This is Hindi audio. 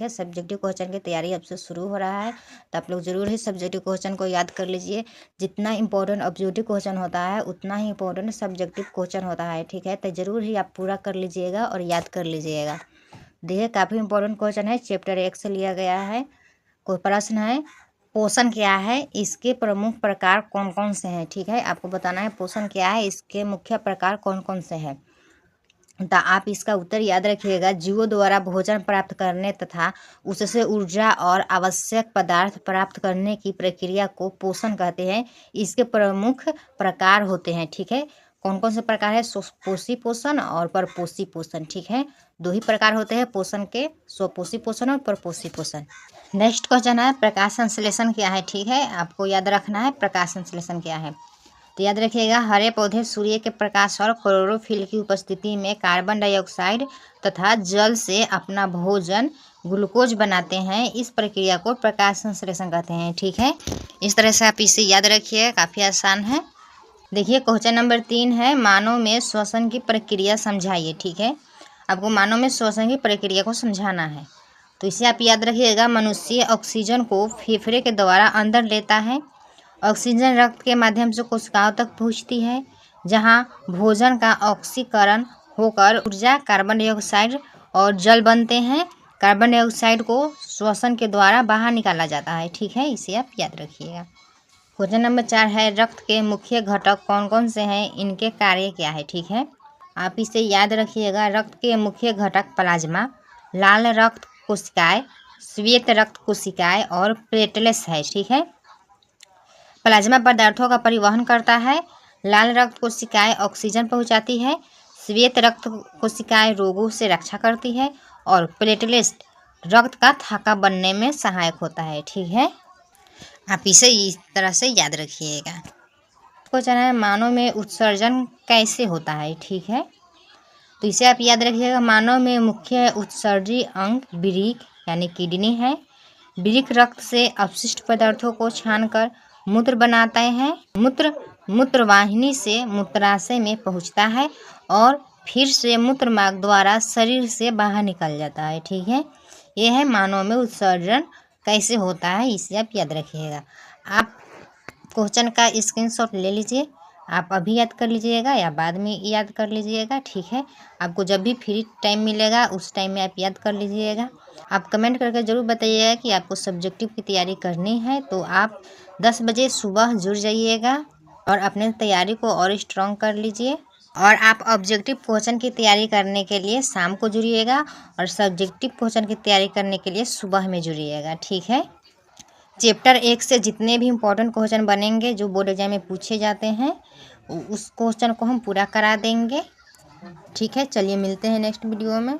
है। सब्जेक्टिव क्वेश्चन की तैयारी अब से शुरू हो रहा है, तो आप लोग ज़रूर ही सब्जेक्टिव क्वेश्चन को याद कर लीजिए। जितना इंपॉर्टेंट ऑब्जेक्टिव क्वेश्चन होता है उतना ही इंपॉर्टेंट सब्जेक्टिव क्वेश्चन होता है, ठीक है। तो ज़रूर ही आप पूरा कर लीजिएगा और याद कर लीजिएगा। देखिए काफ़ी इंपॉर्टेंट क्वेश्चन है, चैप्टर 1 से लिया गया है। कोई प्रश्न है, पोषण क्या है, इसके प्रमुख प्रकार कौन कौन से हैं, ठीक है। आपको बताना है पोषण क्या है, इसके मुख्य प्रकार कौन कौन से हैं। तो आप इसका उत्तर याद रखिएगा। जीवों द्वारा भोजन प्राप्त करने तथा उससे ऊर्जा और आवश्यक पदार्थ प्राप्त करने की प्रक्रिया को पोषण कहते हैं। इसके प्रमुख प्रकार होते हैं, ठीक है। कौन कौन से प्रकार है, स्वपोषी पोषण और परपोषी पोषण, ठीक है। दो ही प्रकार होते हैं पोषण के, स्वपोषी पोषण और परपोषी पोषण। नेक्स्ट क्वेश्चन है प्रकाश संश्लेषण क्या है, ठीक है। आपको याद रखना है प्रकाश संश्लेषण क्या है। तो याद रखिएगा, हरे पौधे सूर्य के प्रकाश और क्लोरोफिल की उपस्थिति में कार्बन डाइऑक्साइड तथा जल से अपना भोजन ग्लूकोज बनाते हैं। इस प्रक्रिया को प्रकाश संश्लेषण कहते हैं, ठीक है। इस तरह से आप इसे याद रखिए, काफ़ी आसान है। देखिए क्वेश्चन नंबर 3 है, मानव में श्वसन की प्रक्रिया समझाइए, ठीक है। आपको मानव में श्वसन की प्रक्रिया को समझाना है। तो इसे आप याद रखिएगा, मनुष्य ऑक्सीजन को फेफड़े के द्वारा अंदर लेता है। ऑक्सीजन रक्त के माध्यम से कोशिकाओं तक पहुंचती है, जहां भोजन का ऑक्सीकरण होकर ऊर्जा, कार्बन डाइऑक्साइड और जल बनते हैं। कार्बन डाइऑक्साइड को श्वसन के द्वारा बाहर निकाला जाता है, ठीक है। इसे आप याद रखिएगा। क्वेश्चन नंबर 4 है, रक्त के मुख्य घटक कौन कौन से हैं, इनके कार्य क्या है, ठीक है। आप इसे याद रखिएगा। रक्त के मुख्य घटक प्लाज्मा, लाल रक्त कोशिकाएं, श्वेत रक्त कोशिकाएं और प्लेटलेट्स है, ठीक है। प्लाज्मा पदार्थों का परिवहन करता है, लाल रक्त कोशिकाएं ऑक्सीजन पहुंचाती है, श्वेत रक्त कोशिकाएं रोगों से रक्षा करती है और प्लेटलेट्स रक्त का थाका बनने में सहायक होता है, ठीक है। आप इसे इस तरह से याद रखिएगा। क्वेश्चन है, मानव में उत्सर्जन कैसे होता है, ठीक है। तो इसे आप याद रखिएगा। मानव में मुख्य उत्सर्जी अंग वृक्क यानी किडनी है। वृक्क रक्त से अपशिष्ट पदार्थों को छानकर मूत्र बनाते हैं। मूत्रवाहिनी से मूत्राशय में पहुंचता है और फिर से मूत्र मार्ग द्वारा शरीर से बाहर निकल जाता है, ठीक है। यह है मानव में उत्सर्जन कैसे होता है, इसे आप याद रखिएगा। आप क्वेश्चन का स्क्रीनशॉट ले लीजिए, आप अभी याद कर लीजिएगा या बाद में याद कर लीजिएगा, ठीक है। आपको जब भी फ्री टाइम मिलेगा उस टाइम में आप याद कर लीजिएगा। आप कमेंट करके ज़रूर बताइएगा कि आपको सब्जेक्टिव की तैयारी करनी है, तो आप 10 बजे सुबह जुड़ जाइएगा और अपने तैयारी को और स्ट्रॉन्ग कर लीजिए। और आप ऑब्जेक्टिव क्वेश्चन की तैयारी करने के लिए शाम को जुड़िएगा और सब्जेक्टिव क्वेश्चन की तैयारी करने के लिए सुबह में जुड़िएगा, ठीक है। चैप्टर 1 से जितने भी इम्पोर्टेंट क्वेश्चन बनेंगे जो बोर्ड एग्जाम में पूछे जाते हैं उस क्वेश्चन को हम पूरा करा देंगे, ठीक है। चलिए मिलते हैं नेक्स्ट वीडियो में।